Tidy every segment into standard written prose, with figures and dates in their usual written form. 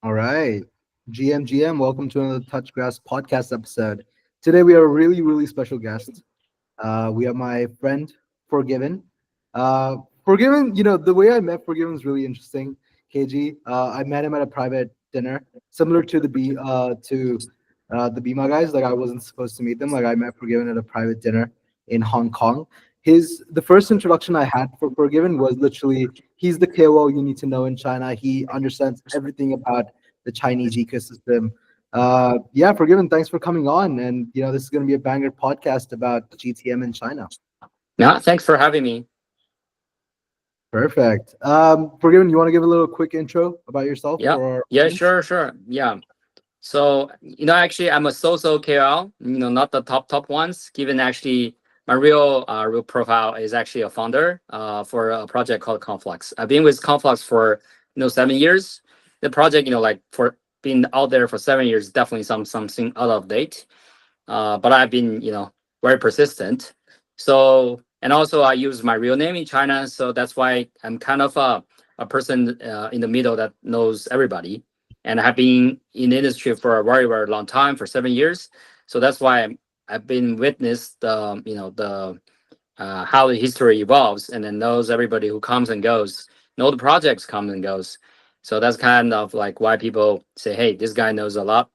All right. GM, welcome to another Touch Grass podcast episode. Today we have a really, really special guest. We have my friend Forgiven. Forgiven, the way I met Forgiven is really interesting. KG, I met him at a private dinner, similar to the Bima guys. Like I wasn't supposed to meet them. Like I met Forgiven at a private dinner in Hong Kong. The first introduction I had for Forgiven was literally he's the KOL you need to know in China. He understands everything about the Chinese ecosystem. Yeah, Forgiven, thanks for coming on. And this is going to be a banger podcast about GTM in China. Yeah, thanks for having me. Perfect. Forgiven, you want to give a little quick intro about yourself Yeah, for our yeah, audience? sure. Yeah. So, actually, I'm a so-so KOL, not the top ones, given actually my real profile is actually a founder for a project called Conflux. I've been with Conflux for, 7 years. The project, like for being out there for 7 years, definitely something out of date. But I've been, very persistent. So, and also I use my real name in China. So that's why I'm kind of a person in the middle that knows everybody. And I have been in the industry for a very, very long time, for 7 years. So that's why I've been witnessed, the how the history evolves, and then knows everybody who comes and goes, know the projects come and goes. So that's kind of like why people say, "Hey, this guy knows a lot."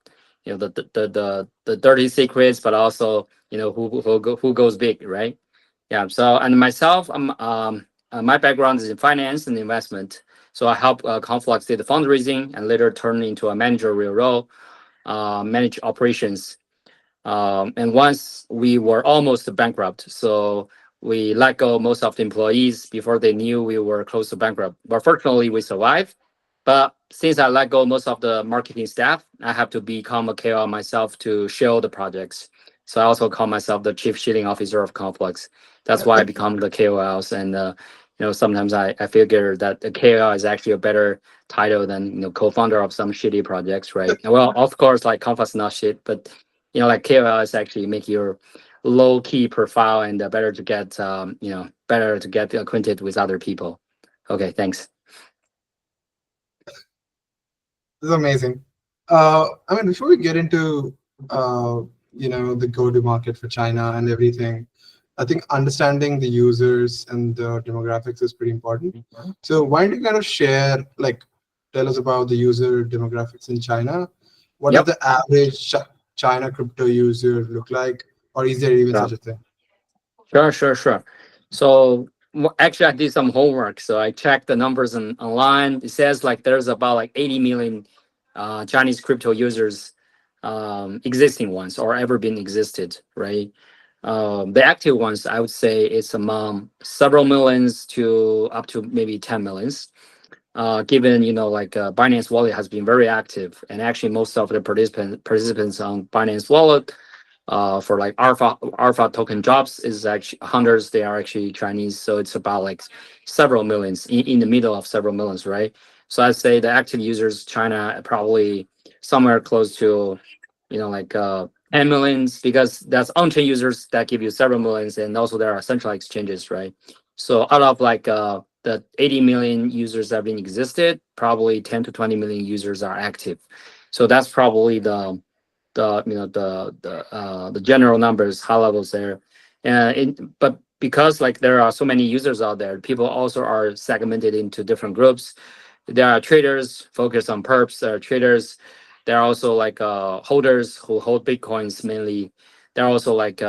The dirty secrets, but also who goes big, right? Yeah. So and myself, my background is in finance and investment. So I help Conflux did the fundraising and later turned into a managerial role, manage operations. And once we were almost bankrupt, so we let go most of the employees before they knew we were close to bankrupt. But fortunately, we survived. But since I let go most of the marketing staff, I have to become a KOL myself to show the projects. So I also call myself the chief shilling officer of Complex. That's why I become the KOLs. And sometimes I figure that the KOL is actually a better title than co-founder of some shitty projects, right? Well, of course, like Complex is not shit, but like KOL is actually make your low key profile and better to get acquainted with other people. Okay, thanks. This is amazing. I mean, before we get into the go-to-market for China and everything, I think understanding the users and the demographics is pretty important. So why don't you kind of share, like, tell us about the user demographics in China? What does Yep. the average China crypto user look like, or is there even such a thing? Sure. So actually, I did some homework. So I checked the numbers online. It says like there's about like 80 million Chinese crypto users, existing ones or ever been existed, right? The active ones, I would say, it's among several millions to up to maybe 10 millions. Given Binance Wallet has been very active, and actually most of the participants on Binance Wallet for like alpha token jobs is actually hundreds. They are actually Chinese, so it's about like several millions in the middle of several millions, right? So I'd say the active users China probably somewhere close to 10 millions, because that's on-chain users that give you several millions, and also there are central exchanges, right? So out of the 80 million users that have been existed, probably 10 to 20 million users are active. So that's probably the general numbers, high levels there. But because like there are so many users out there, people also are segmented into different groups. There are traders focused on perps. There are traders. There are also holders who hold bitcoins mainly. There are also like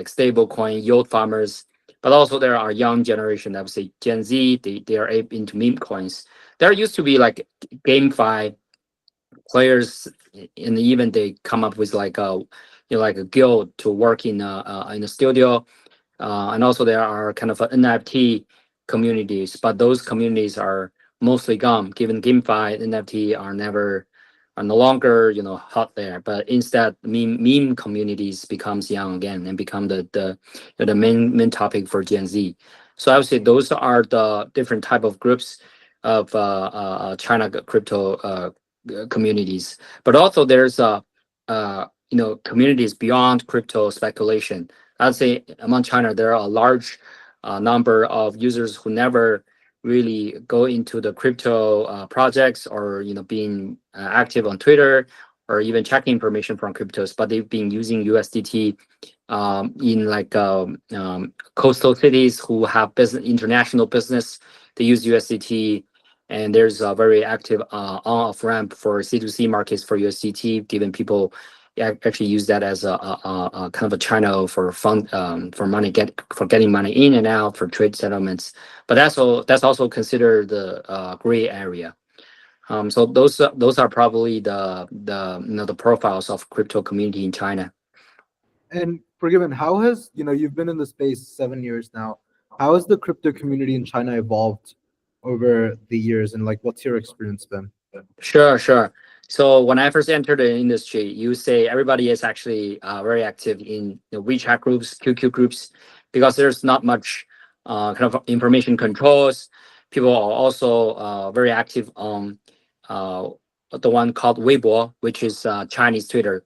stable coin yield farmers. But also there are young generation, I would say Gen Z. They are into meme coins. There used to be like GameFi players, and even they come up with like a guild to work in a studio, and also there are kind of NFT communities, but those communities are mostly gone, given GameFi NFT are no longer hot there, but instead meme communities becomes young again and become the main topic for Gen Z. So I would say those are the different type of groups of China crypto communities. But also there's communities beyond crypto speculation. I'd say among China there are a large number of users who never really go into the crypto projects, or being active on Twitter, or even checking information from cryptos, but they've been using USDT in like coastal cities who have international business. They use USDT, and there's a very active on-off ramp for C2C markets for USDT, given people actually use that as a kind of a channel for fund for getting money in and out for trade settlements. But that's also considered the gray area. So those are probably the profiles of crypto community in China. And Forgiven, how has, you've been in the space 7 years now. How has the crypto community in China evolved over the years, and like, what's your experience been? Sure. So when I first entered the industry, you say everybody is actually very active in WeChat groups, QQ groups, because there's not much kind of information controls. People are also very active on the one called Weibo, which is Chinese Twitter.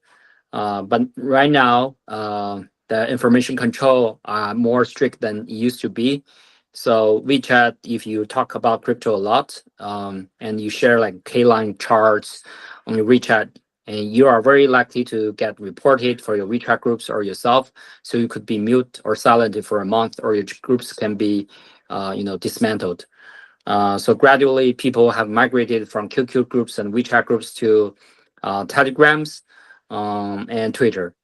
But right now, the information control are more strict than it used to be. So WeChat, if you talk about crypto a lot, and you share like K-line charts on your WeChat, and you are very likely to get reported for your WeChat groups or yourself. So you could be mute or silent for a month, or your groups can be, dismantled. So gradually, people have migrated from QQ groups and WeChat groups to Telegrams and Twitter,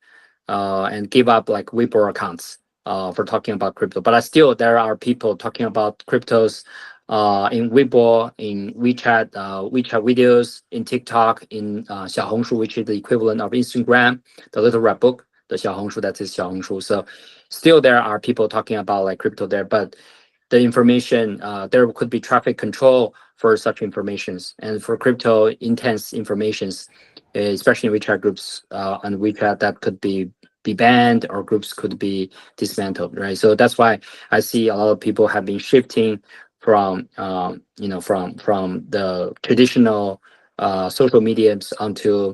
and give up like Weibo accounts for talking about crypto. But still, there are people talking about cryptos in Weibo, in WeChat, WeChat videos, in TikTok, in Xiaohongshu, which is the equivalent of Instagram, the little red book, the Xiaohongshu, that is Xiaohongshu. So still, there are people talking about like crypto there, but the information, there could be traffic control for such informations, and for crypto intense informations, especially in WeChat groups and WeChat, that could be banned, or groups could be dismantled, right? So that's why I see a lot of people have been shifting from from the traditional social medias onto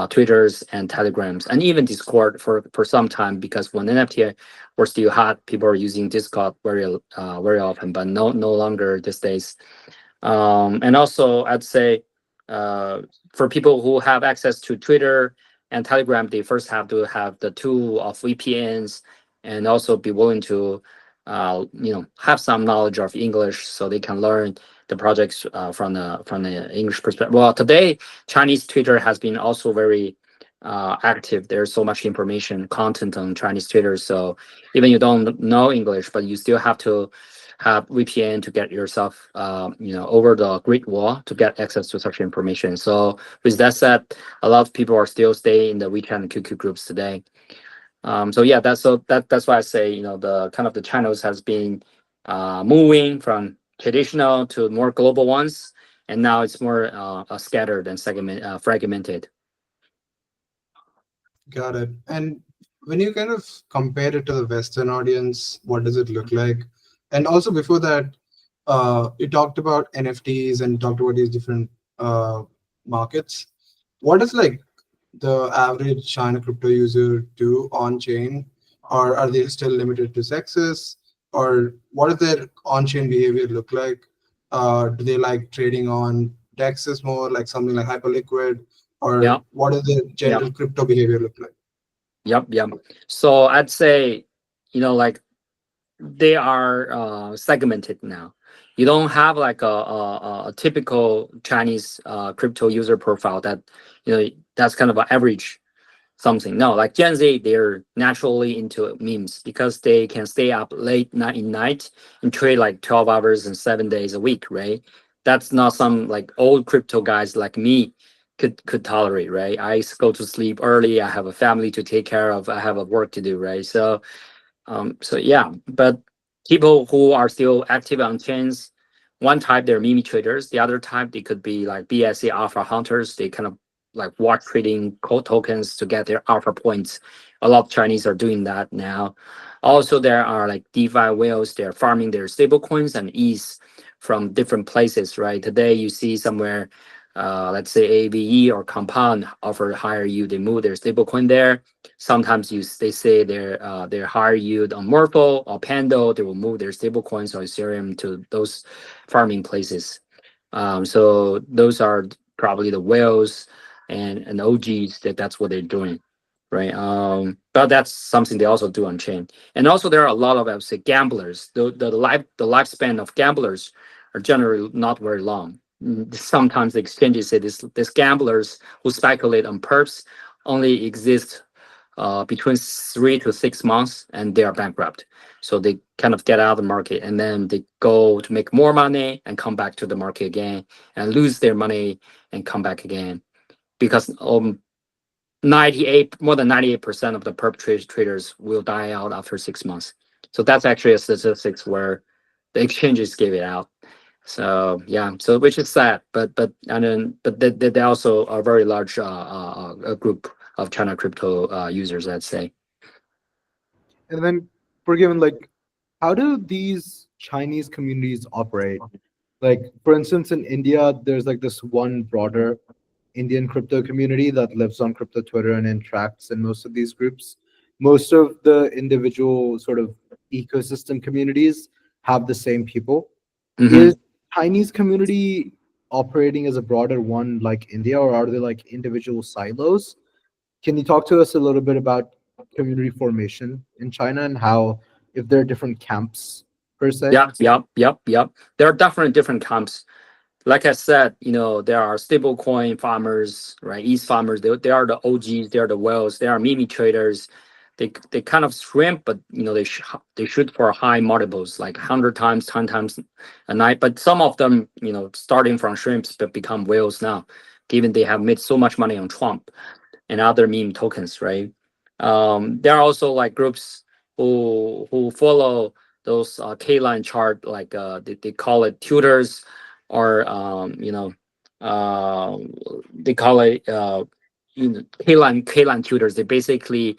Twitters and Telegrams, and even Discord for some time, because when NFT were still hot, people are using Discord very often, but no longer these days. And also, I'd say for people who have access to Twitter and Telegram, they first have to have the tool of VPNs, and also be willing to have some knowledge of English, so they can learn the projects from the English perspective. Well, today Chinese Twitter has been also very active. There's so much information content on Chinese Twitter, so even you don't know English, but you still have to have VPN to get yourself over the Great Wall to get access to such information. So with that said, a lot of people are still staying in the WeChat and QQ groups today. So yeah, that's why I say the kind of the channels has been moving from traditional to more global ones, and now it's more scattered and fragmented. Got it. And when you kind of compare it to the Western audience, what does it look like? And also before that, you talked about NFTs and talked about these different markets. What is like the average China crypto user do on chain, or are they still limited to sexes, or what does their on chain behavior look like? Do they like trading on DEXs more, like something like Hyperliquid, or Yeah. what does their general crypto behavior look like? Yep. So I'd say, like, they are segmented now. You don't have like a typical Chinese crypto user profile that that's kind of an average something. No, like Gen Z, they're naturally into memes because they can stay up late night and trade like 12 hours and 7 days a week, right? That's not some like old crypto guys like me could tolerate, right? I go to sleep early. I have a family to take care of. I have a work to do, right? So yeah, but people who are still active on chains, one type they're meme traders, the other type they could be like BSC alpha hunters. They kind of like watch trading code tokens to get their alpha points. A lot of Chinese are doing that now. Also, there are like DeFi whales. They're farming their stable coins and ETH from different places, right? Today you see somewhere let's say AVE or Compound offer higher yield, they move their stablecoin there. Sometimes they say their higher yield on Morpho or Pendle, they will move their stablecoins or Ethereum to those farming places. So those are probably the whales and OGs that's what they're doing, right? But that's something they also do on chain. And also there are a lot of, I would say, gamblers. The lifespan of gamblers are generally not very long. Sometimes the exchanges say this gamblers who speculate on perps only exist between 3 to 6 months, and they are bankrupt. So they kind of get out of the market, and then they go to make more money and come back to the market again and lose their money and come back again, because 98 more than 98% of the perp traders will die out after 6 months. So that's actually a statistics where the exchanges gave it out. So yeah, so which is sad, but they also are very large a group of China crypto users, I'd say. And then, forgiven, like, how do these Chinese communities operate? Like, for instance, in India, there's like this one broader Indian crypto community that lives on crypto Twitter and interacts in most of these groups. Most of the individual sort of ecosystem communities have the same people. Mhm. Is Chinese community operating as a broader one like India, or are they like individual silos? Can you talk to us a little bit about community formation in China and how, if there are different camps per se? Yep. There are definitely different camps. Like I said, there are stablecoin farmers, right? East farmers, they are the OGs, they are the whales, they are meme traders. They kind of shrimp, but they shoot for high multiples, like 100 times, 10 times a night. But some of them, starting from shrimps, but become whales now, given they have made so much money on Trump and other meme tokens, right? There are also like groups who follow those K-line chart, like they call it tutors, or uh, they call it K-line tutors. They basically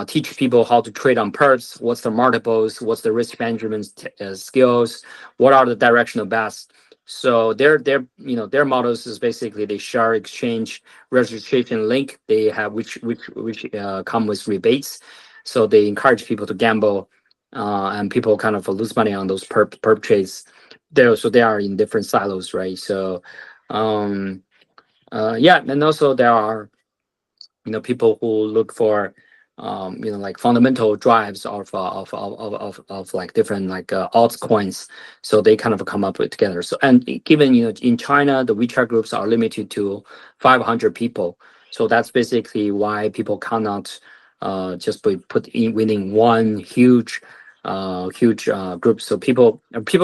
teach people how to trade on perps, what's the multiples, what's the risk management skills, what are the directional bets. So their models is basically they share exchange registration link they have, which come with rebates. So they encourage people to gamble, and people kind of lose money on those perp trades. So they are in different silos, right? So um yeah, and also there are people who look for like fundamental drives of like different like altcoins, so they kind of come up with together. So, and given in China the WeChat groups are limited to 500 people, so that's basically why people cannot just be put in within one huge group. So people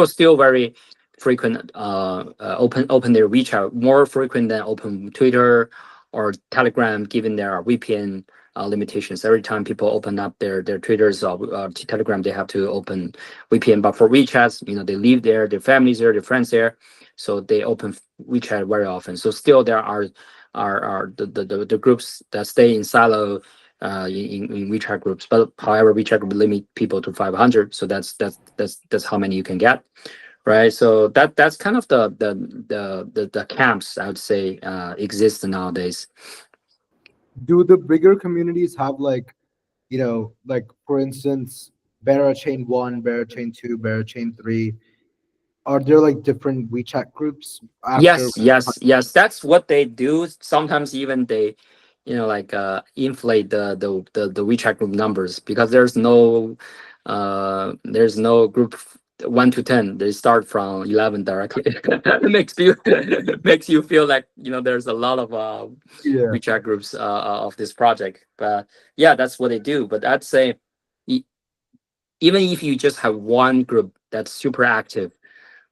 still very frequent open their WeChat more frequent than open Twitter or Telegram, given their VPN limitations. Every time people open up their Twitters or Telegram, they have to open VPN. But for WeChats, they live there, their families there, their friends there, so they open WeChat very often. So still there are the groups that stay in silo in WeChat groups. But however, WeChat group limit people to 500, so that's how many you can get. Right, so that's kind of the camps, I would say, exist nowadays. Do the bigger communities have like, like, for instance, Bearer Chain 1, Bearer Chain 2, Bearer Chain 3? Are there like different WeChat groups after? Yes. That's what they do. Sometimes even they, like inflate the WeChat group numbers, because there's no group 1 to 10. They start from 11 directly. It makes you feel like there's a lot of Yeah. WeChat groups of this project. But yeah, that's what they do. But I'd say e- even if you just have one group that's super active,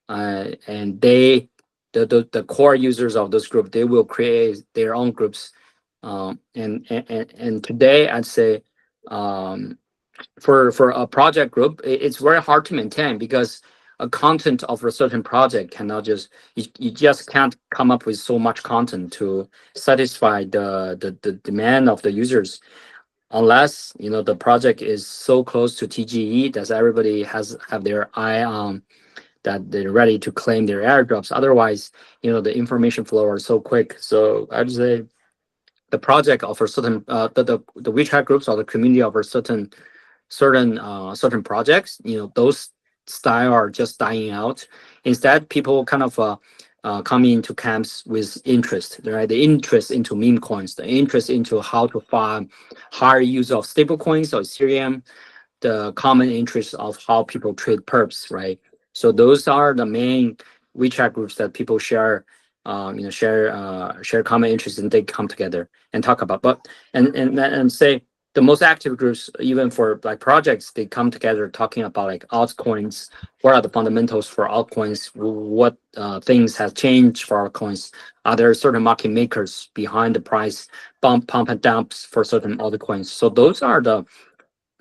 and the core users of this group, they will create their own groups. And today I'd say, um, for a project group, it's very hard to maintain, because a content of a certain project cannot just you just can't come up with so much content to satisfy the demand of the users, unless the project is so close to TGE that everybody have their eye on that they're ready to claim their airdrops. Otherwise, the information flow are so quick. So I'd say the project offers certain the WeChat groups or the community offers certain projects. Those style are just dying out. Instead, people kind of come into camps with interest, right? The interest into meme coins, the interest into how to farm higher use of stable coins or Ethereum, the common interest of how people trade perps, right? So those are the main WeChat groups that people share, share common interests, and they come together and talk about. But and say the most active groups, even for like projects, they come together talking about like altcoins. What are the fundamentals for altcoins? What things have changed for altcoins? Are there certain market makers behind the price pump and dumps for certain altcoins? So those are the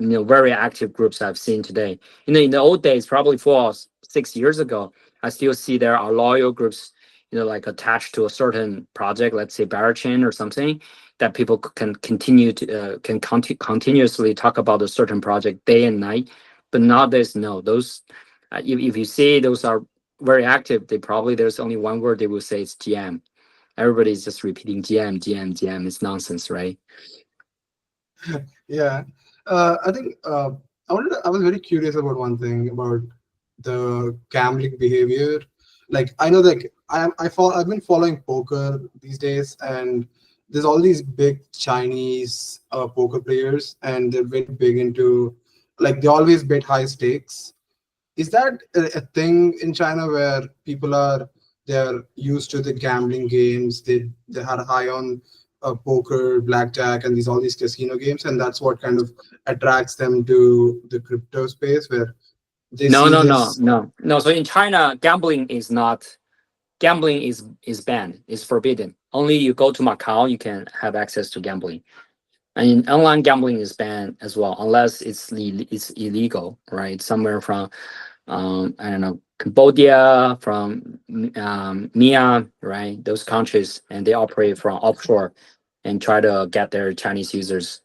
very active groups I've seen today. In the old days, probably 4 or 6 years ago, I still see there are loyal groups, like attached to a certain project, let's say Barachain or something, that people can continue to continuously talk about a certain project day and night. But nowadays, no, those if you see those are very active, there's only one word they will say, it's GM. Everybody's just repeating GM, GM, GM. It's nonsense, right? Yeah. I think I was very curious about one thing about the gambling behavior. Like I know, like I've been following poker these days, and there's all these big Chinese poker players, and they're very big into, like, they always bet high stakes. Is that a thing in China where people are, they're used to the gambling games? They had a high on poker, blackjack, and these all these casino games, and that's what kind of attracts them to the crypto space, where they No, see no, no, this. no, no. So in China, gambling is banned. It's forbidden. Only you go to Macau, you can have access to gambling. And online gambling is banned as well, unless it's illegal, right? Somewhere from I don't know, Cambodia, from Mia, right? Those countries, and they operate from offshore and try to get their Chinese users.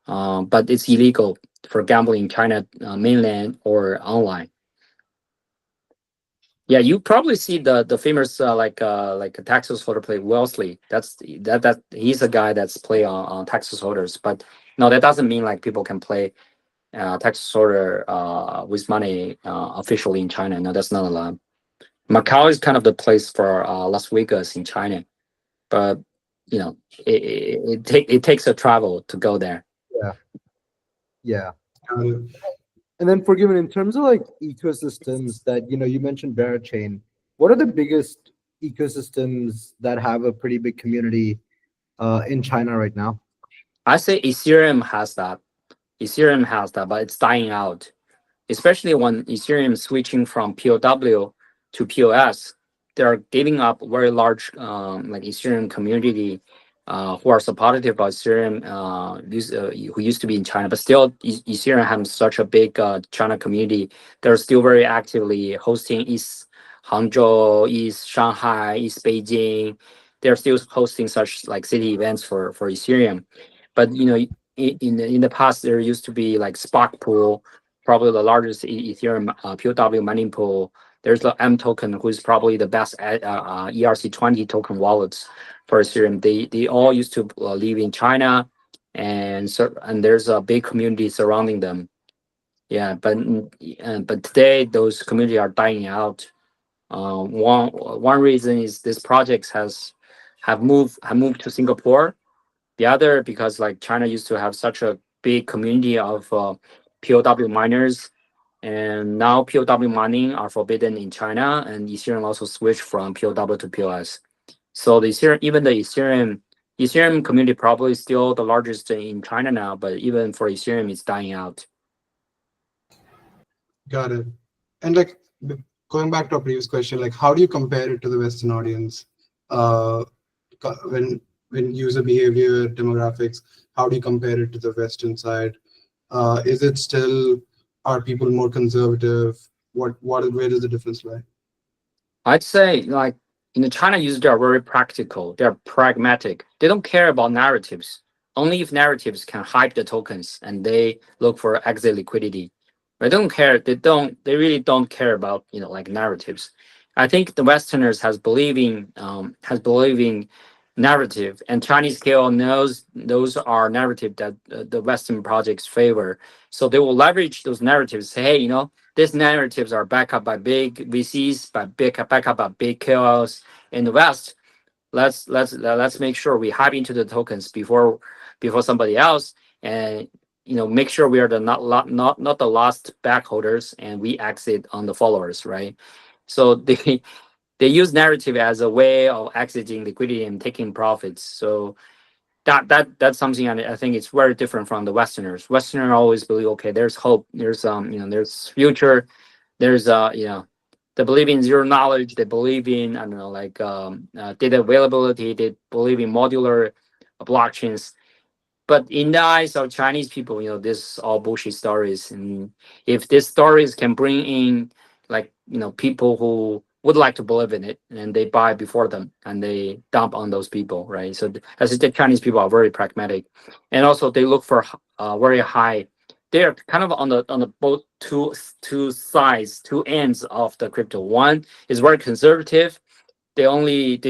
But it's illegal for gambling in China mainland or online. Yeah, you probably see the famous like a Texas holder play Wellesley. That he's a guy that's play on Texas holders. But no, that doesn't mean like people can play Texas holder with money officially in China. No, that's not allowed. Macau is kind of the place for Las Vegas in China, but it takes a travel to go there. Yeah, yeah. Uh, And then forgiven in terms of like ecosystems that you mentioned Barachain. What are the biggest ecosystems that have a pretty big community in China right now? I say Ethereum has that. But it's dying out, especially when Ethereum switching from POW to POS. They are giving up very large like Ethereum community who are supportive about Ethereum, who used to be in China, but still Ethereum has such a big China community. They're still very actively hosting East Hangzhou, East Shanghai, East Beijing. They're still hosting such like city events for Ethereum. But in the past, there used to be like Spark Pool, probably the largest Ethereum POW mining pool. There's the M token, who is probably the best ERC20 token wallets for Ethereum. They all used to live in China, and there's a big community surrounding them. Yeah, but today those communities are dying out. One reason is this project have moved to Singapore. The other, because like China used to have such a big community of POW miners, and now POW mining are forbidden in China, and Ethereum also switched from POW to POS. So the Ethereum, even the Ethereum community probably still the largest in China now, but even for Ethereum, it's dying out. Got it. And like, going back to our previous question, like, how do you compare it to the Western audience? Uh, when user behavior, demographics, how do you compare it to the Western side? Is it still, are people more conservative? Where does the difference lie? I'd say like China users are very practical. They're pragmatic. They don't care about narratives. Only if narratives can hype the tokens, and they look for exit liquidity. They don't care. They really don't care about like narratives. I think the Westerners has believing narrative, and Chinese scale knows those are narrative that the Western projects favor. So they will leverage those narratives. Say, hey, these narratives are backed up by big VCs, by back up by big KOLs in the West. Let's make sure we hop into the tokens before somebody else, and make sure we are the not the last backholders, and we exit on the followers, right? So they use narrative as a way of exiting liquidity and taking profits. So that's something I think it's very different from the Westerners. Westerners always believe, okay, there's hope, there's future, there's they believe in zero knowledge, they believe in, I don't know, like data availability, they believe in modular blockchains. But in the eyes of Chinese people, this all bullshit stories. And if these stories can bring in, like, people who would like to believe in it, and they buy before them and they dump on those people, right? So as the Chinese people are very pragmatic, and also they look for very high. They're kind of on the both two sides, two ends of the crypto. One is very conservative. They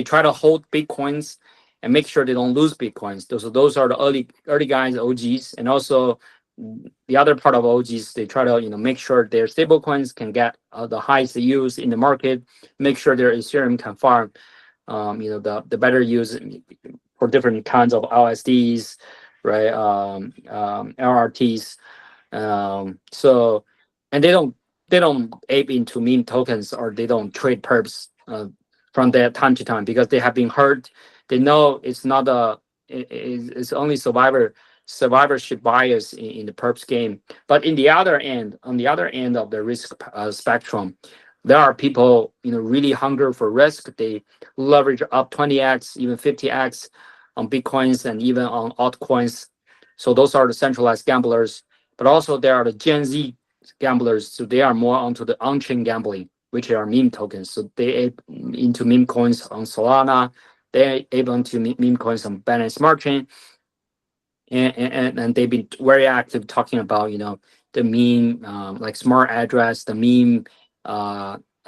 try to hold bitcoins and make sure they don't lose bitcoins. Those are the early guys, OGs. And also the other part of OGs, they try to make sure their stable coins can get the highest use in the market, make sure their Ethereum can farm the better use for different kinds of LSDs, right? LRTs. So, and they don't ape into meme tokens, or they don't trade perps from their time to time, because they have been hurt. They know it's not it's only survivorship bias in the perps game. But on the other end of the risk spectrum, there are people really hunger for risk. They leverage up 20x, even 50x on bitcoins and even on altcoins. So those are the centralized gamblers. But also there are the Gen Z gamblers, so they are more onto the on-chain gambling, which are meme tokens. So they into meme coins on Solana, they're able into meme coins on Binance Smart Chain, and they've been very active talking about the meme like smart address, the meme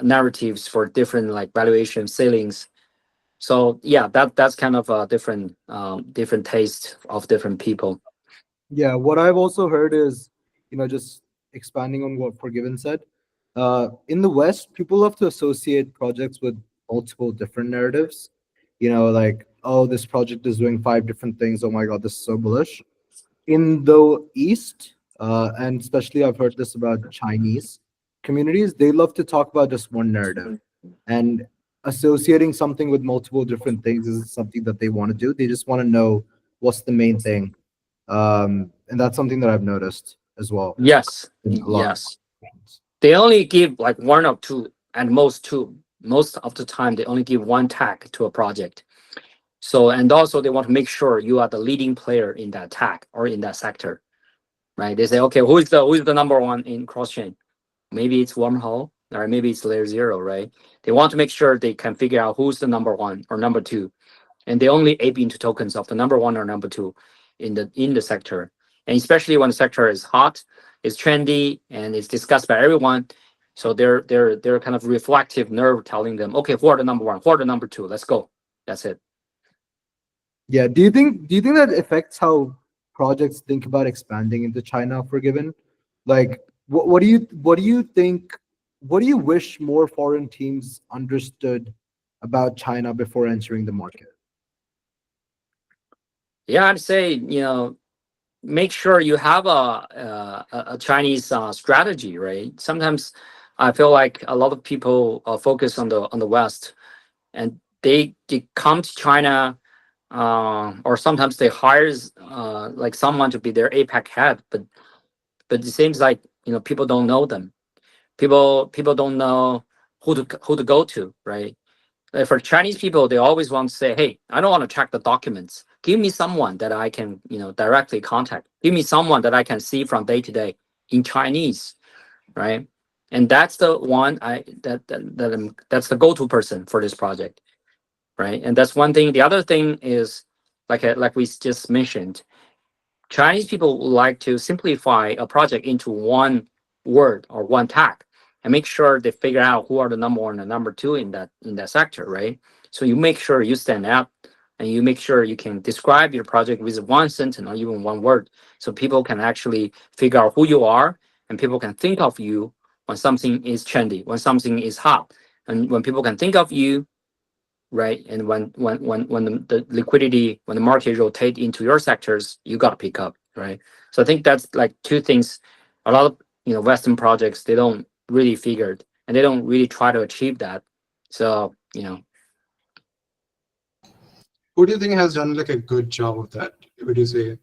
narratives for different like valuation ceilings. So yeah, that's kind of a different taste of different people. Yeah, what I've also heard is, just expanding on what Forgiven said. In the West, people love to associate projects with multiple different narratives. Like, oh, this project is doing five different things. Oh my God, this is so bullish. In the East, and especially I've heard this about Chinese communities, they love to talk about just one narrative. And associating something with multiple different things isn't something that they want to do. They just want to know what's the main thing. And that's something that I've noticed as well Yes, in a lot of yes. things. They only give like one or two, and most two. Most of the time, they only give one tag to a project. So, and also they want to make sure you are the leading player in that tag or in that sector, right? They say, okay, who is the number one in cross chain? Maybe it's wormhole, or maybe it's layer zero, right? They want to make sure they can figure out who's the number one or number two, and they only ape into tokens of the number one or number two in the sector. And especially when the sector is hot, is trendy, and it's discussed by everyone. So they're kind of reflective nerve telling them, okay, who are the number one, who are the number two, let's go. That's it. Yeah. Do you think that affects how projects think about expanding into China, Forgiven? Like, what do you think? What do you wish more foreign teams understood about China before entering the market? Yeah, I'd say make sure you have a Chinese strategy, right? Sometimes I feel like a lot of people focus on the West, and they come to China, or sometimes they hire like someone to be their APAC head, but it seems like people don't know them. People don't know who to go to, right? Like for Chinese people, they always want to say, "Hey, I don't want to check the documents. Give me someone that I can, directly contact. Give me someone that I can see from day to day in Chinese, right?" And that's the one that's the go-to person for this project, right? And that's one thing. The other thing is, like we just mentioned, Chinese people like to simplify a project into one word or one tag, and make sure they figure out who are the number one and number two in that sector, right? So you make sure you stand out, and you make sure you can describe your project with one sentence or even one word, so people can actually figure out who you are, and people can think of you when something is trendy, when something is hot, and when people can think of you, right? And when the liquidity, when the market rotate into your sectors, you got to pick up, right? So I think that's like two things. A lot of Western projects, they don't really figure it, and they don't really try to achieve that. So Who do you think has done like a good job of that? Would you say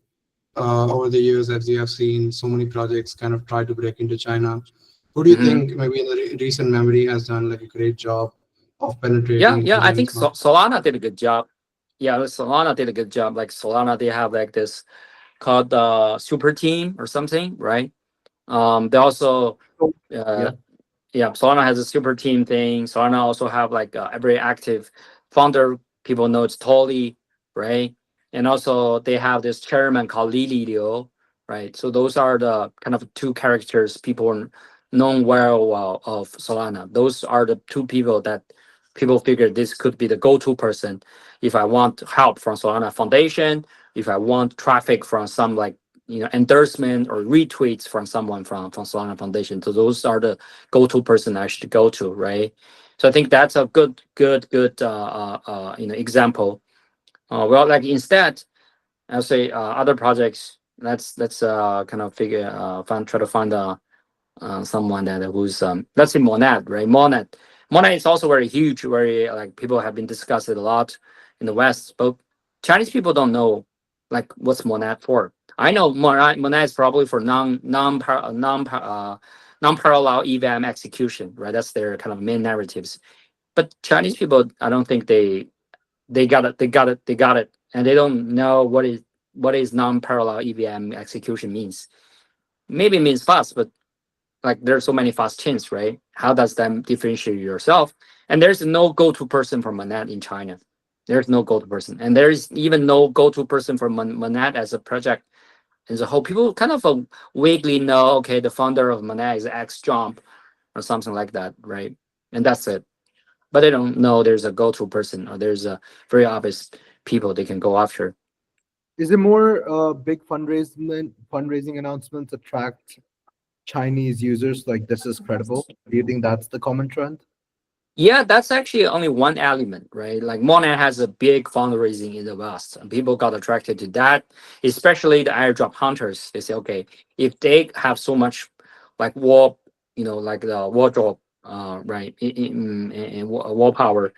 over the years, as you have seen so many projects kind of try to break into China? Who do you mhm. think maybe in the recent memory has done like a great job of penetrating Yeah, into yeah, the I think Chinese market? Solana did a good job. Yeah, Solana did a good job. Like Solana, they have like this called super team or something, right? They also So, uh, yeah. yeah, Solana has a super team thing. Solana also have like every active founder. People know it's Tolly, right? And also they have this chairman called Lili Liu, right? So those are the kind of two characters people known well of Solana. Those are the two people that people figure this could be the go-to person if I want help from Solana Foundation, if I want traffic from some like endorsement or retweets from someone from Solana Foundation. So those are the go-to person I should go to, right? So I think that's a good example. Well, like instead, I'll say other projects. Let's kind of figure find try to find someone that who's let's say Monet, right? Monet is also very huge, very like people have been discussed it a lot in the West, but Chinese people don't know like what's Monet for. I know Monet is probably for non parallel EVM execution, right? That's their kind of main narratives. But Chinese people, I don't think they got it, and they don't know what is non parallel EVM execution means. Maybe it means fast, but like there's so many fast chains, right? How does that differentiate yourself? And there's no go-to person for Monet in China. There's no go-to person, and there's even no go-to person for Monet as a project as a whole. People kind of vaguely know, okay, the founder of Monet is X Jump or something like that, right? And that's it. But they don't know there's a go-to person or there's a very obvious people they can go after. Is it more big fundraising announcements attract Chinese users like this is credible? Do you think that's the common trend? Yeah, that's actually only one element, right? Like Monet has a big fundraising in the West, and people got attracted to that, especially the airdrop hunters. They say, okay, if they have so much like like the wardrobe, right, in wall power,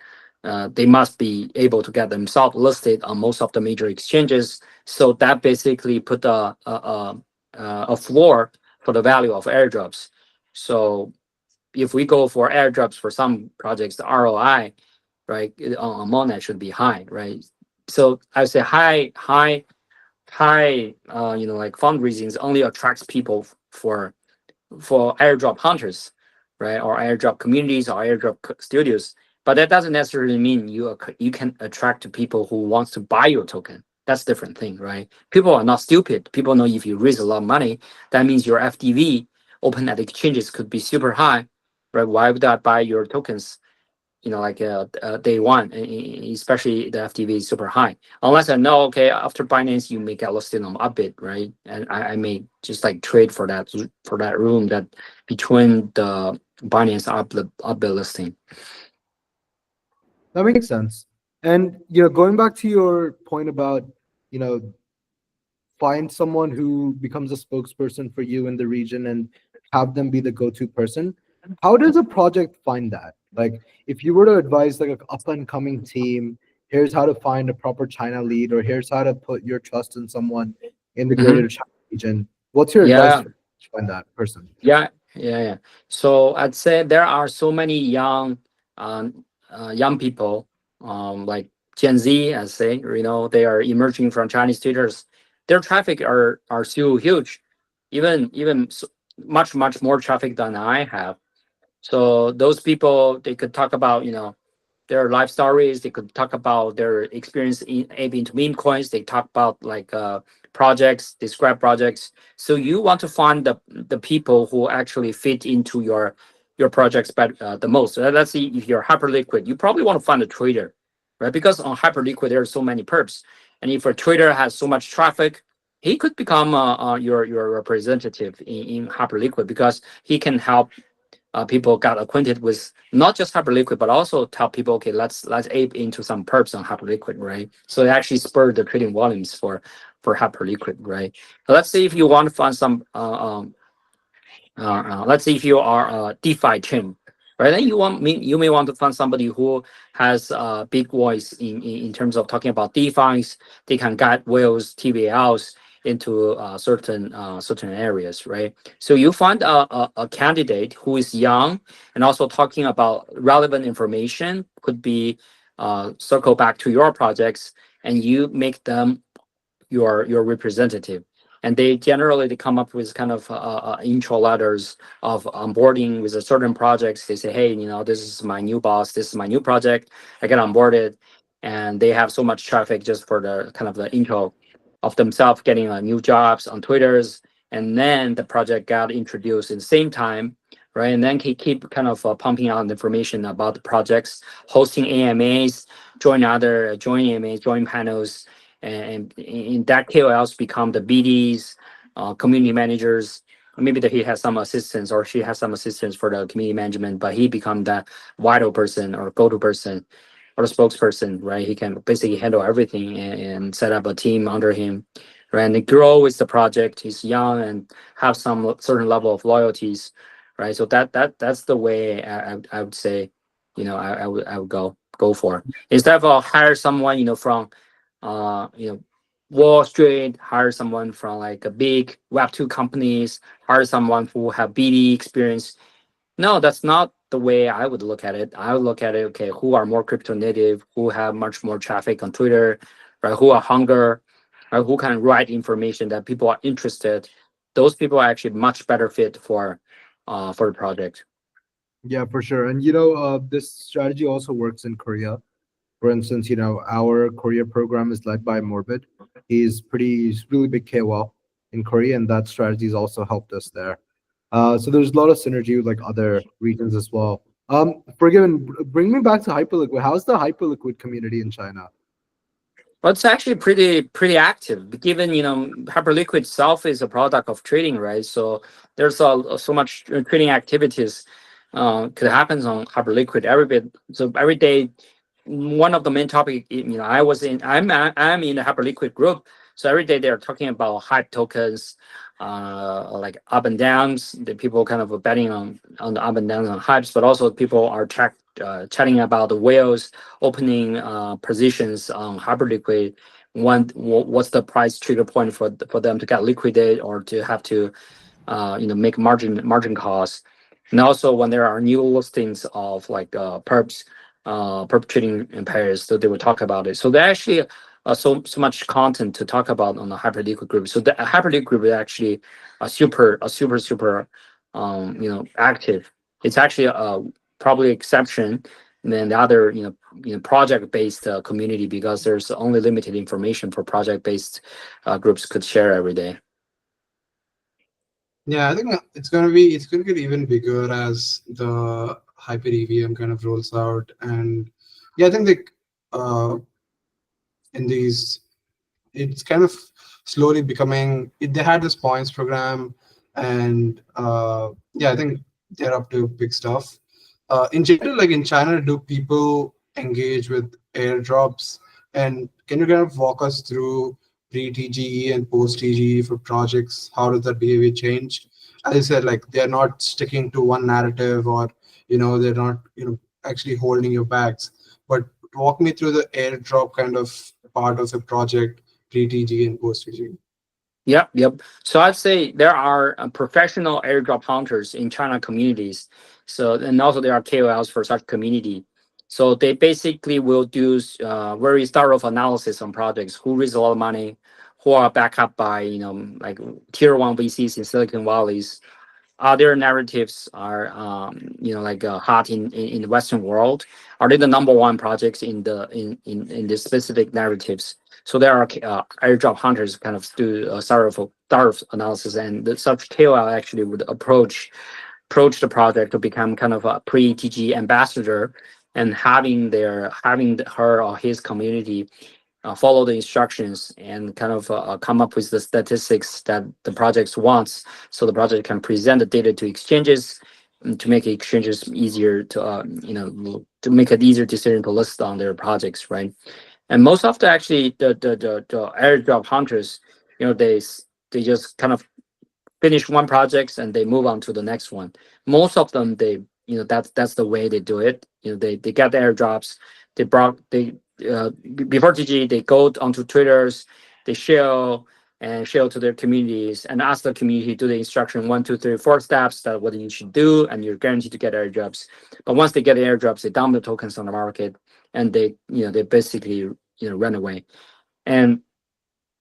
they must be able to get themselves listed on most of the major exchanges. So that basically put a floor for the value of airdrops. So if we go for airdrops for some projects, the ROI, right, on Monet should be high, right? So I would say high, like fundraisings only attracts people for airdrop hunters, right, or airdrop communities or airdrop studios. But that doesn't necessarily mean you can attract people who wants to buy your token. That's a different thing, right? People are not stupid. People know if you raise a lot of money, that means your FTV open at exchanges could be super high, right? Why would I buy your tokens? Like day one, especially the FTV is super high. Unless I know, okay, after Binance, you may get listed on Upbit, right? And I may just like trade for that room that between the Binance Upbit listing. That makes sense. And going back to your point about you know find someone who becomes a spokesperson for you in the region and have them be the go-to person. How does a project find that? Like, if you were to advise like an up and coming team, here's how to find a proper China lead, or here's how to put your trust in someone in the Mhm. greater China region. What's your advice Yeah, to find that person? yeah. So I'd say there are so many young people, like Gen Z, I say, they are emerging from Chinese tutors. Their traffic are still huge, even much more traffic than I have. So those people, they could talk about their life stories. They could talk about their experience in ape into meme coins. They talk about like projects, describe projects. So you want to find the people who actually fit into your projects the most. So let's see, if you're Hyperliquid, you probably want to find a trader, right? Because on Hyperliquid there are so many perps, and if a trader has so much traffic, he could become your representative in Hyperliquid, because he can help people got acquainted with not just Hyperliquid, but also tell people, okay, let's ape into some perps on Hyperliquid, right? So it actually spurred the trading volumes for Hyperliquid, right? So let's say if you want to find some let's say if you are a DeFi chain, right? Then you may want to find somebody who has a big voice in terms of talking about DeFi's. They can guide whales, TVLs into certain areas, right? So you find a candidate who is young and also talking about relevant information, could be circle back to your projects, and you make them your representative, and they come up with kind of intro letters of onboarding with a certain projects. They say, hey, this is my new boss, this is my new project, I get onboarded, and they have so much traffic just for the kind of the intro of themselves getting new jobs on Twitters, and then the project got introduced in the same time, right? And then keep kind of pumping out information about the projects, hosting AMAs, join AMAs, join panels, and in that KOLs become the BDs, community managers. Maybe that he has some assistants or she has some assistants for the community management, but he become that vital person or go-to person or the spokesperson, right? He can basically handle everything and set up a team under him, right? And they grow with the project. He's young and have some certain level of loyalties, right? So that's the way I would say, I would go for, instead of hire someone, from uh, you know, Wall Street, hire someone from like a big Web2 companies, hire someone who have BD experience. No, that's not the way I would look at it. I would look at it, okay, who are more crypto native, who have much more traffic on Twitter, right? Who are hunger, right? Who can write information that people are interested. Those people are actually much better fit for the project. Yeah, for sure. And this strategy also works in Korea. For instance, our Korea program is led by Morbid. He's really big KOL in Korea, and that strategy has also helped us there. So there's a lot of synergy with like other regions as well. Forgiven, bring me back to Hyperliquid. How's the Hyperliquid community in China? Well, it's actually pretty active, given Hyperliquid itself is a product of trading, right? So there's so much trading activities could happen on Hyperliquid every bit. So every day, one of the main topic, I'm in the Hyperliquid group. So every day they're talking about hype tokens, like up and downs. The people kind of betting on the up and downs on hypes, but also people are chatting about the whales opening positions on Hyperliquid. What's the price trigger point for them to get liquidate or to have to make margin costs. And also when there are new listings of like perp trading pairs, so they will talk about it. So there actually so much content to talk about on the Hyperliquid group. So the Hyperliquid group is actually a super active. It's actually probably exception than the other project based community, because there's only limited information for project based groups could share every day. Yeah, I think it's gonna get even bigger as the Hyper EVM kind of rolls out, and yeah, I think in these it's kind of slowly becoming. They had this points program, and yeah, I think they're up to big stuff. In general, like in China, do people engage with airdrops? And can you kind of walk us through pre-TGE and post-TGE for projects? How does that behavior change? As I said, like they're not sticking to one narrative, or they're not actually holding your bags. But walk me through the airdrop kind of part of the project, pre-TGE and post-TGE. Yep. So I'd say there are professional airdrop hunters in China communities. So, and also there are KOLs for such community. So they basically will do very thorough analysis on projects, who raise a lot of money, who are backed up by like tier one VCs in Silicon Valleys, other narratives are like hot in the Western world? Are they the number one projects in the specific narratives? So there are airdrop hunters kind of do thorough analysis, and such KOL actually would approach the project to become kind of a pre-TGE ambassador, and having her or his community follow the instructions and kind of come up with the statistics that the project wants, so the project can present the data to exchanges, to make exchanges easier to make it easier decision to list on their projects, right? And most of the actually the airdrop hunters, they just kind of finish one project and they move on to the next one. Most of them, that's the way they do it. They get the airdrops. Before TG, they go onto Twitters, they share to their communities and ask the community, do the instruction 1, 2, 3, 4 steps that what you should do, and you're guaranteed to get airdrops. But once they get the airdrops, they dump the tokens on the market, and they basically run away. And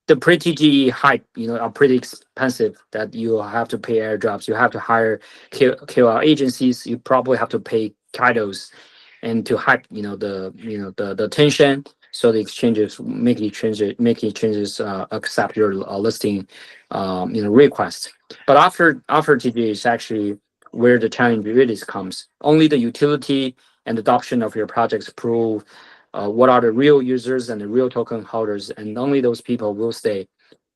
the pre-TGE hype, are pretty expensive. That you have to pay airdrops, you have to hire KOL agencies, you probably have to pay titles, and to hype, the attention, so the exchanges make exchanges accept your listing, request. But after TGE is actually where the challenge really comes. Only the utility and adoption of your projects prove what are the real users and the real token holders, and only those people will stay.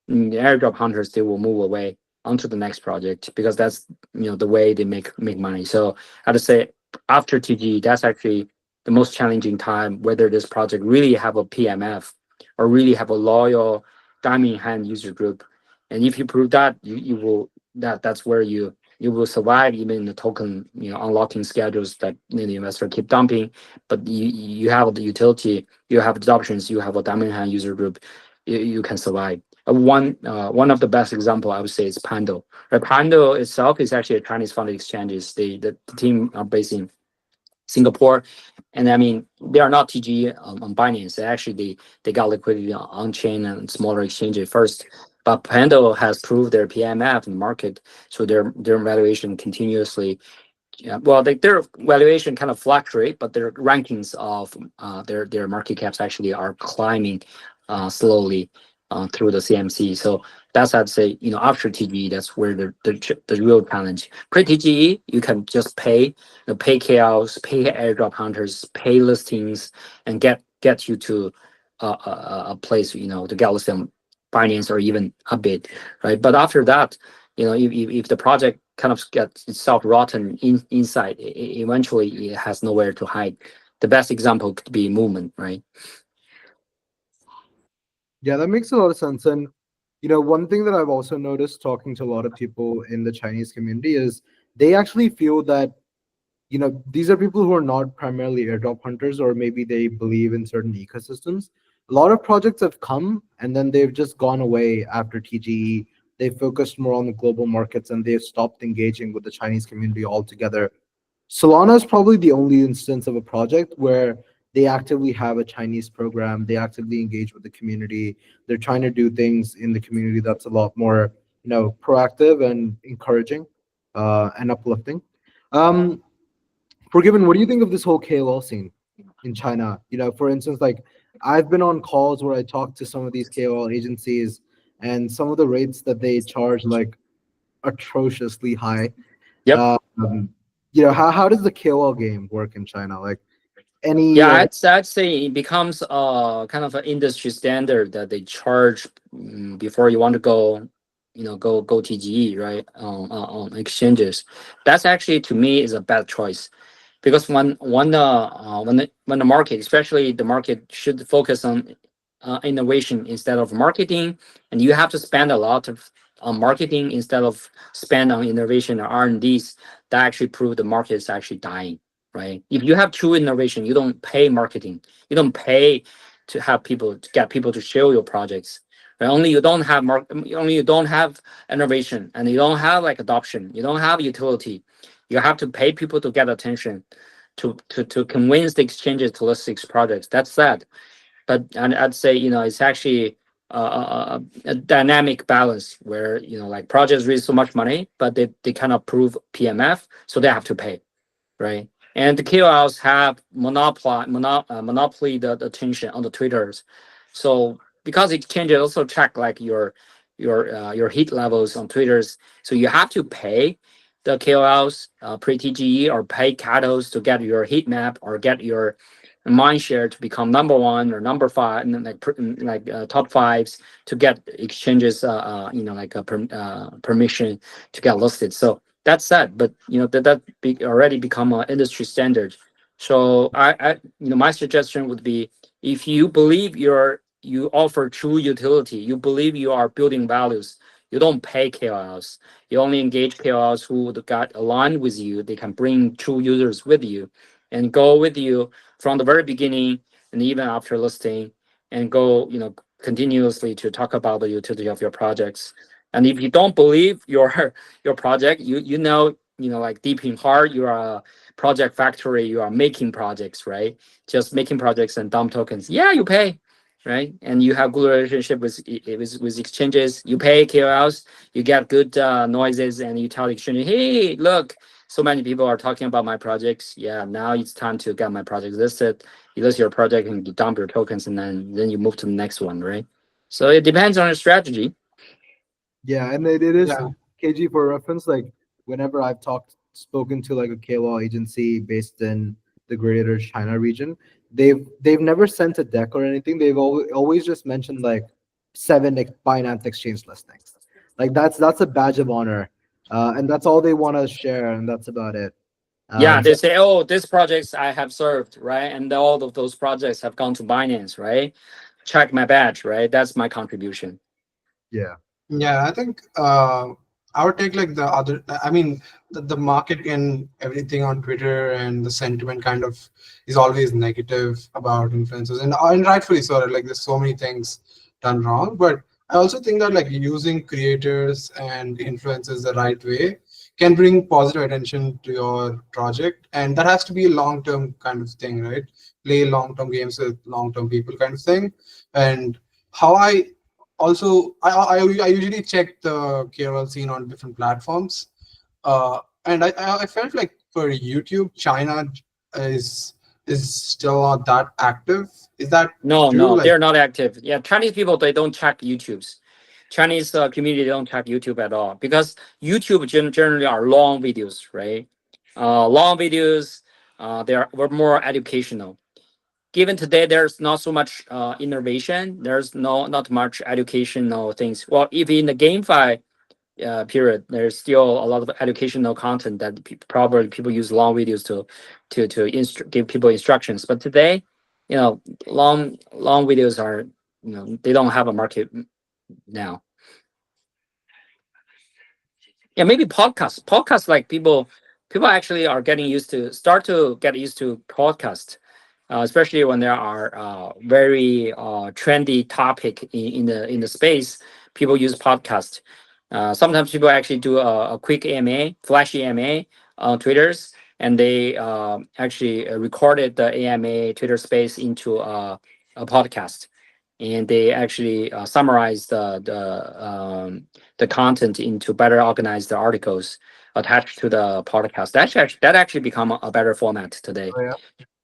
The airdrop hunters, they will move away onto the next project, because that's the way they make money. So I'd say after TG, that's actually the most challenging time, whether this project really have a PMF or really have a loyal diamond in hand user group. And if you prove that, you will that's where you will survive even in the token unlocking schedules that the investor keep dumping. But you have the utility, you have adoptions, you have a diamond in hand user group, you can survive. One of the best example I would say is Pendle. Right? Pendle itself is actually a Chinese funded exchanges. The team are based in Singapore, and I mean they are not TGE on Binance. They got liquidity on chain and smaller exchanges first. But Pendle has proved their PMF in the market, so their valuation continuously. Yeah, well, their valuation kind of fluctuate, but their rankings of their market caps actually are climbing slowly through the CMC. So that's, I'd say, after TGE, that's where the real challenge. Pre-TGE, you can just pay KLs, pay airdrop hunters, pay listings, and get you to a place, to get listed on Binance or even a bit, right? But after that, if the project kind of gets itself rotten inside, eventually it has nowhere to hide. The best example could be movement, right? Yeah, that makes a lot of sense. And one thing that I've also noticed talking to a lot of people in the Chinese community is they actually feel that these are people who are not primarily airdrop hunters, or maybe they believe in certain ecosystems. A lot of projects have come and then they've just gone away after TGE. They focused more on the global markets and they've stopped engaging with the Chinese community altogether. Solana is probably the only instance of a project where they actively have a Chinese program. They actively engage with the community. They're trying to do things in the community that's a lot more, proactive and encouraging, and uplifting. Um, Forgiven, what do you think of this whole KOL scene in China? For instance, like I've been on calls where I talk to some of these KOL agencies, and some of the rates that they charge like atrociously high. Yep. How does the KOL game work in China? Like any Yeah, I'd say it becomes kind of an industry standard that they charge before you want to go TGE, right? On exchanges. That's actually, to me, is a bad choice, because when the market, especially the market, should focus on innovation instead of marketing, and you have to spend a lot on marketing instead of spend on innovation or R&Ds, that actually prove the market is actually dying, right? If you have true innovation, you don't pay marketing, you don't pay to get people to show your projects. Right? Only you don't have innovation, and you don't have like adoption, you don't have utility. You have to pay people to get attention, to convince the exchanges to list six projects. That's sad. But and I'd say it's actually a dynamic balance where like projects raise so much money, but they cannot prove PMF, so they have to pay, right? And the KOLs have monopoly the attention on the Twitters, so because exchanges also track like your hit levels on Twitters, so you have to pay the KOLs pre-TGE or pay cattles to get your heat map or get your mind share to become number one or number five, and then like top fives to get exchanges like a permission to get listed. So that's sad, but already become an industry standard. So my suggestion would be, if you believe you offer true utility, you believe you are building values, you don't pay KOLs. You only engage KOLs who got aligned with you. They can bring true users with you and go with you from the very beginning and even after listing, and go continuously to talk about the utility of your projects. And if you don't believe your your project, like deep in heart, you are a project factory, you are making projects, right? Just making projects and dump tokens. Yeah, you pay, right? And you have good relationship with exchanges. You pay KOLs, you get good noises, and you tell the exchange, hey, look, so many people are talking about my projects. Yeah, now it's time to get my project listed. You list your project and you dump your tokens, and then you move to the next one, right? So it depends on your strategy. Yeah, and it is Yeah. KG for reference. Like whenever I've spoken to like a KOL agency based in the Greater China region, they've never sent a deck or anything. They've always just mentioned like seven Binance exchange listings. Like that's a badge of honor, and that's all they want to share, and that's about it. Yeah, So they say, oh, these projects I have served, right? And all of those projects have gone to Binance, right? Check my badge, right? That's my contribution. yeah, Yeah, I think I would take like the other. I mean, the market and everything on Twitter and the sentiment kind of is always negative about influencers, and rightfully so. Like, there's so many things done wrong, but I also think that like using creators and influencers the right way can bring positive attention to your project, and that has to be a long-term kind of thing, right? Play long-term games with long-term people, kind of thing, and how I usually check the KOL scene on different platforms, and I felt like for YouTube, China is is still not that active. Is that No, true? no, Like, they're not active. Yeah, Chinese people, they don't check YouTube's. Chinese community don't check YouTube at all, because YouTube generally are long videos, right? Long videos, were more educational. Given today, there's not so much innovation. There's not much educational things. Well, if in the GameFi period, there's still a lot of educational content that probably people use long videos to give people instructions. But today, long videos are, they don't have a market now. Yeah, maybe podcasts, like people actually are getting used to start to get used to podcasts, especially when there are very trendy topic in the space. People use podcast. Sometimes people actually do a quick AMA, flash AMA on Twitter's, and they actually recorded the AMA Twitter space into a podcast, and they actually summarize the content into better organized articles attached to the podcast. That actually become a better format today. oh yeah,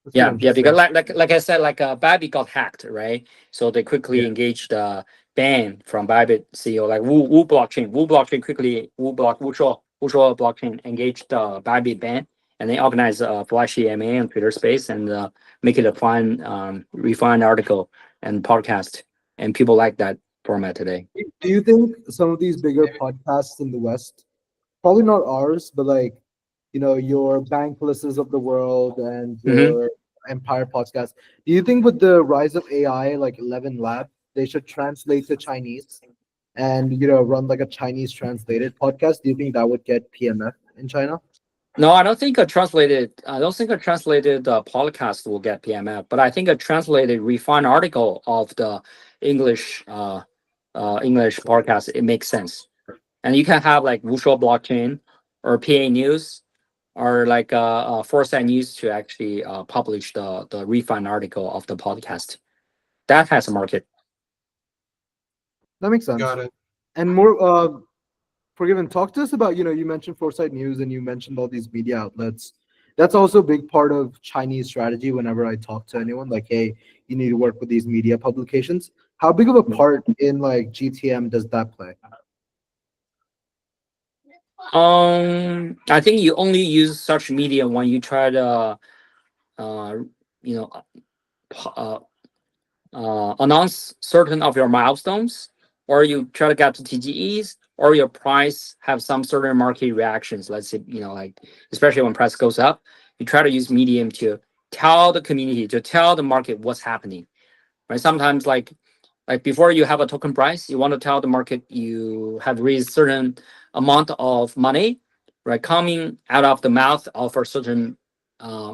that's pretty Yeah, because interesting. like I said, like Bybit got hacked, right? So they quickly Yeah, engaged the ban from Bybit CEO, like Wu blockchain. Wu blockchain quickly Wu blockchain engaged the Bybit ban, and they organized a flashy MA on Twitter Space, and make it a fun, refined article and podcast, and people like that format today. do you think some of these bigger podcasts in the West, probably not ours, but like, your Banklesses of the world and Hmm. your Empire podcast, do you think with the rise of AI, like 11 Lab, they should translate to Chinese and, run like a Chinese translated podcast? Do you think that would get PMF in China? No, I don't think a translated. I don't think a translated podcast will get PMF, but I think a translated, refined article of the English English podcast, it makes sense. And you can have like Wushou blockchain or PA News or like Foresight News to actually publish the refined article of the podcast. That has a market. That makes sense. Got it. And more, Forgiven, talk to us about, you mentioned Foresight News and you mentioned all these media outlets. That's also a big part of Chinese strategy whenever I talk to anyone, like, hey, you need to work with these media publications. How big of a part in like GTM does that play? I think you only use such media when you try to, uh, you know, p- uh, announce certain of your milestones, or you try to get to TGEs, or your price have some certain market reactions. Let's say, like especially when price goes up, you try to use medium to tell the community, to tell the market what's happening. Right? Sometimes like before you have a token price, you want to tell the market you have raised certain amount of money, right, coming out of the mouth of a certain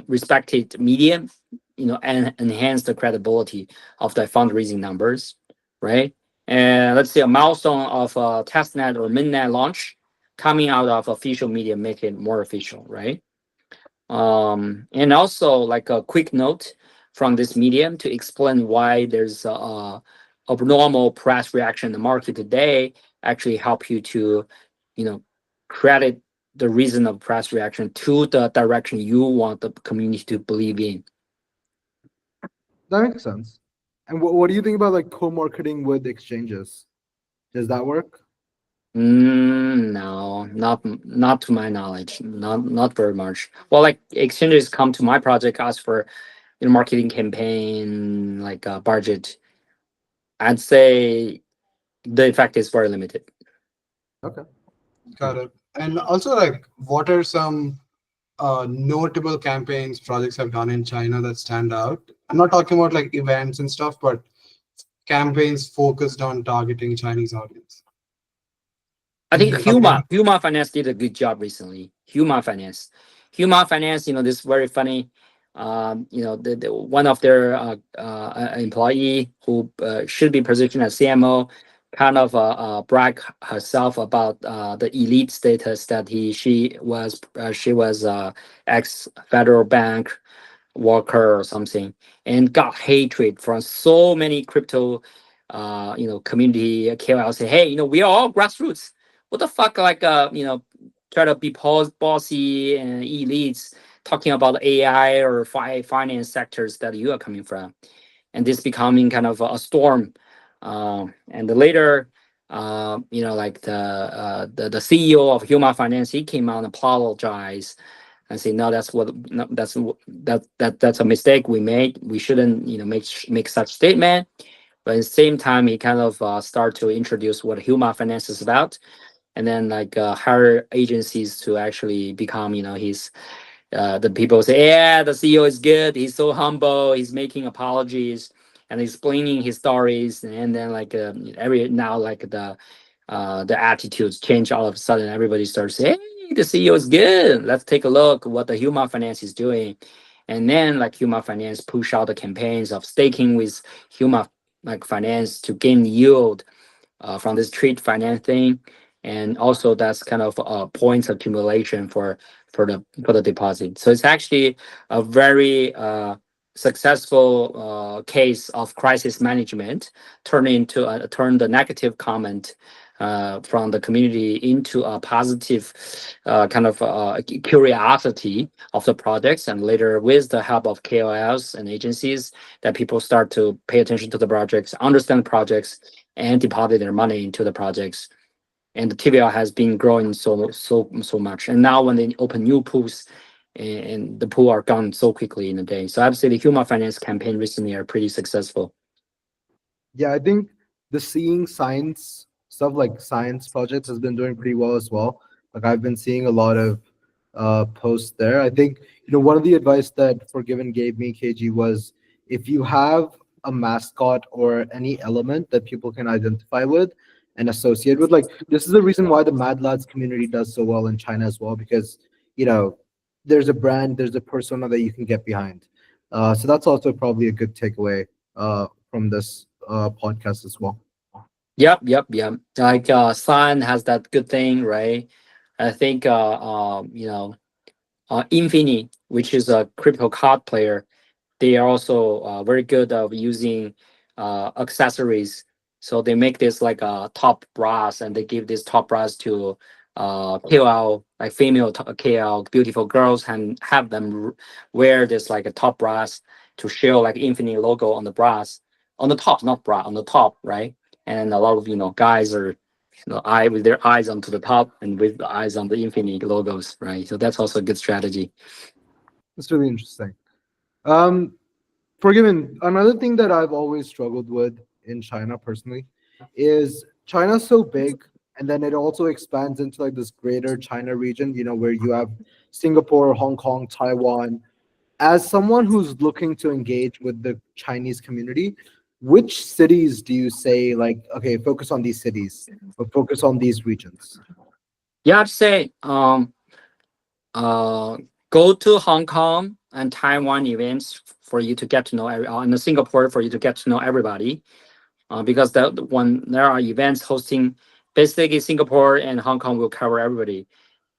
respected medium, and enhance the credibility of the fundraising numbers, right? And let's say a milestone of a testnet or mainnet launch coming out of official media make it more official, right? And also like a quick note from this medium to explain why there's a abnormal press reaction in the market today actually help you to, you know, credit the reason of press reaction to the direction you want the community to believe in. That makes sense. And what do you think about like co-marketing with exchanges? Does that work? No, not to my knowledge, not very much. Well, like exchanges come to my project, ask for marketing campaign, like budget. I'd say the effect is very limited. Okay. Got it. And also, like, what are some notable campaigns projects have done in China that stand out? I'm not talking about like events and stuff, but campaigns focused on targeting Chinese audience. I think Something. Huma Finance did a good job recently. Huma Finance, this is very funny. The one of their employee who should be positioned as CMO, kind of brag herself about the elite status that she was ex federal bank worker or something, and got hatred from so many crypto community KOL say, hey, we are all grassroots. What the fuck, like try to be bossy and elites talking about AI or finance sectors that you are coming from, and this becoming kind of a storm. And later, like the CEO of Huma Finance, he came out and apologized and say, no, that's a mistake we made. We shouldn't make such statement. But at the same time, he kind of start to introduce what Huma Finance is about, and then like hire agencies to actually become his the people say, yeah, the CEO is good, he's so humble, he's making apologies and explaining his stories, and then like every now like the attitudes change all of a sudden. Everybody starts saying, hey, the CEO is good, let's take a look what the Huma Finance is doing. And then like Huma Finance push out the campaigns of staking with Huma like finance to gain yield from this trade financing, and also that's kind of points accumulation for the deposit. So it's actually a very successful case of crisis management, turn the negative comment from the community into a positive kind of curiosity of the projects, and later with the help of KOLs and agencies, that people start to pay attention to the projects, understand projects, and deposit their money into the projects. And the TVL has been growing so much. And now when they open new pools, and the pool are gone so quickly in a day. So I would say the Huma Finance campaign recently are pretty successful. Yeah, I think the seeing science stuff like science projects has been doing pretty well as well. Like I've been seeing a lot of posts there. I think one of the advice that Forgiven gave me, KG, was if you have a mascot or any element that people can identify with and associate with, like this is the reason why the Mad Lads community does so well in China as well, because you know there's a brand, there's a persona that you can get behind. So that's also probably a good takeaway from this podcast as well. Yep. Like Sun has that good thing, right? I think Infini, which is a crypto card player, they are also very good of using accessories. So they make this like a top brass, and they give this top brass to KOL, like female KOL, beautiful girls, and have them wear this like a top brass to show like Infinity logo on the brass, on the top, not bra, on the top, right? And a lot of guys are eye with their eyes onto the top and with the eyes on the Infinity logos, right? So that's also a good strategy. It's really interesting. Um, Forgiven. Another thing that I've always struggled with in China personally is China's so big, and then it also expands into like this greater China region. Where you have Singapore, Hong Kong, Taiwan. As someone who's looking to engage with the Chinese community, which cities do you say like, okay, focus on these cities, or focus on these regions? Yeah, I'd say uh, go to Hong Kong and Taiwan events for you to get to know and the Singapore for you to get to know everybody. Because when there are events hosting, basically Singapore and Hong Kong will cover everybody.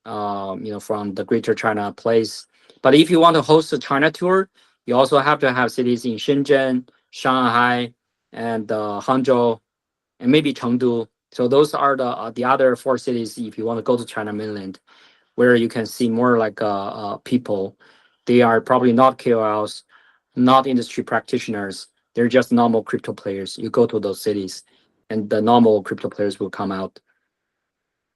From the Greater China place. But if you want to host a China tour, you also have to have cities in Shenzhen, Shanghai, and Hangzhou, and maybe Chengdu. So those are the other four cities if you want to go to China mainland, where you can see more like people. They are probably not KOLs, not industry practitioners. They're just normal crypto players. You go to those cities, and the normal crypto players will come out.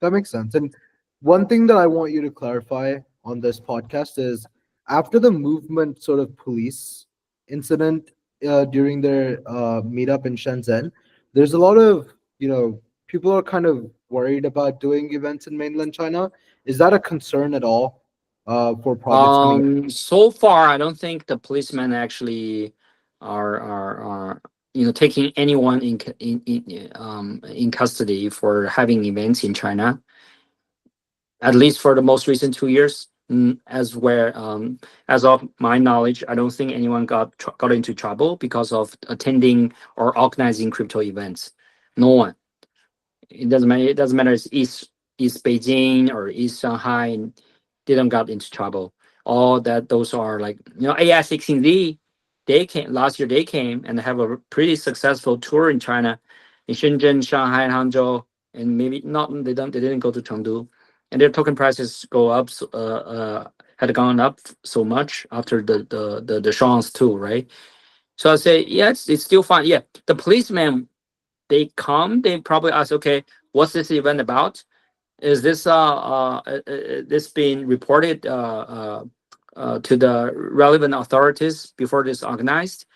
That makes sense. And one thing that I want you to clarify on this podcast is after the movement sort of police incident during their meetup in Shenzhen, there's a lot of, people are kind of worried about doing events in mainland China. Is that a concern at all for projects coming? So far, I don't think the policemen actually are taking anyone in custody for having events in China. At least for the most recent 2 years, as of my knowledge, I don't think anyone got into trouble because of attending or organizing crypto events. No one. It doesn't matter. It doesn't matter. It's East Beijing or East Shanghai. Didn't got into trouble. All that those are like AI16Z. They came last year. They came and have a pretty successful tour in China, in Shenzhen, Shanghai, and Hangzhou, and maybe not. They didn't go to Chengdu, and their token prices go up. Had gone up so much after the Shang's too, right? So I say, yeah, it's still fine. Yeah, the policemen they come, they probably ask, okay, what's this event about? Is this being reported to the relevant authorities before this organized?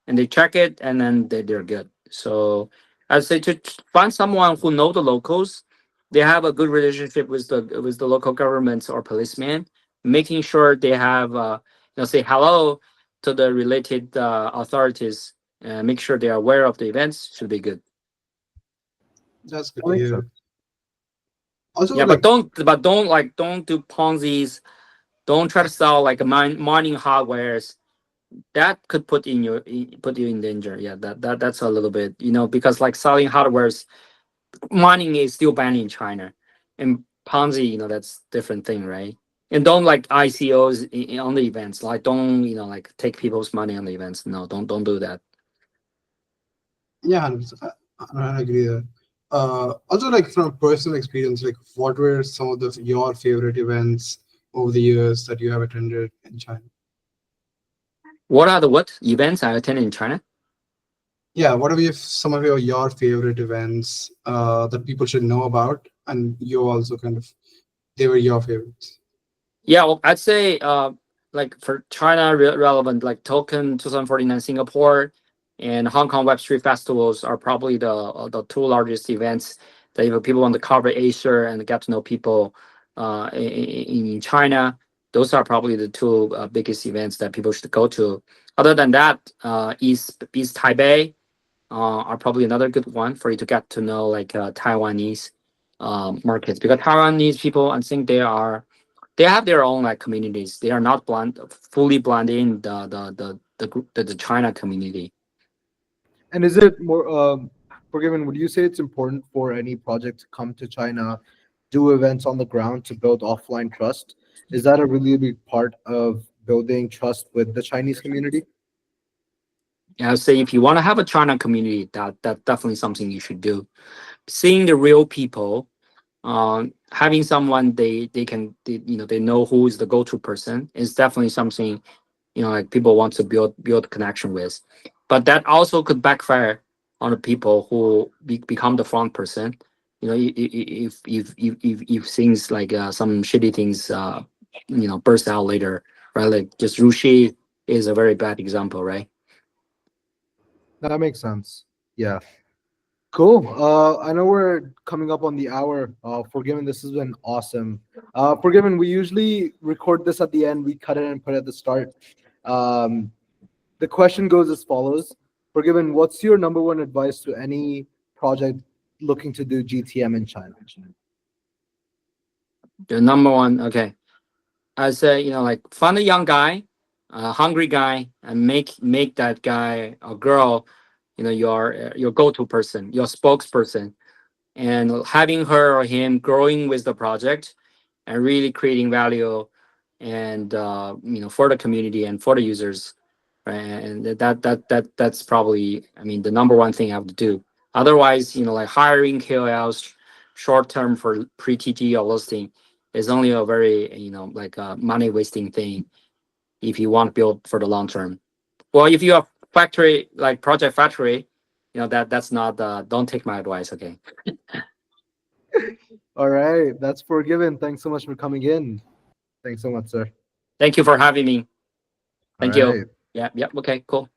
And they check it, and then they're good. So I'd say to find someone who know the locals, they have a good relationship with the local governments or policemen, making sure they have say hello to the related authorities, and make sure they are aware of the events should be good. That's good That to makes hear. sense. Also, Yeah, but like, don't do Ponzi's. Don't try to sell like mining hardwares. That could put you in danger. Yeah, that's a little bit because like selling hardwares, mining is still banned in China, and Ponzi that's different thing, right? And don't like ICOs on the events. Like don't like take people's money on the events. No, don't do that. yeah, 100%. I agree there. Also, like from personal experience, like what were some of your favorite events over the years that you have attended in China? What are the what events I attended in China? Yeah, what are some of your favorite events that people should know about, and you also kind of they were your favorites? Yeah, well, I'd say like for China relevant, like Token 2049 Singapore and Hong Kong Web3 festivals are probably the two largest events that if people want to cover Asia and get to know people in China. Those are probably the two biggest events that people should go to. Other than that, East Taipei are probably another good one for you to get to know like Taiwanese markets, because Taiwanese people, I think they have their own like communities. They are not fully blend in the China community. And is it more, Forgiven, would you say it's important for any project to come to China, do events on the ground to build offline trust? Is that a really big part of building trust with the Chinese community? I would say if you want to have a China community, that's definitely something you should do. Seeing the real people, having someone they know who is the go-to person is definitely something, like people want to build connection with. But that also could backfire on the people who become the front person. If things like some shitty things burst out later, right? Like just Rushi is a very bad example, right? That makes sense. Yeah. Cool. I know we're coming up on the hour. Forgiven, this has been awesome. Forgiven, we usually record this at the end. We cut it and put it at the start. Um, the question goes as follows. Forgiven, what's your number one advice to any project looking to do GTM in China? The number one, okay. I say, like find a young guy, a hungry guy, and make that guy or girl, your go-to person, your spokesperson, and having her or him growing with the project and really creating value and for the community and for the users, right? And that's probably, I mean, the number one thing I have to do. Otherwise, like hiring KOLs short term for pre-TGE or listing is only a very like a money wasting thing if you want to build for the long term. Well, if you have factory like project factory, that's not don't take my advice, okay? All right. That's Forgiven. Thanks so much for coming in. Thanks so much, sir. Thank you for having me. All Thank you. right. Yeah, okay, cool.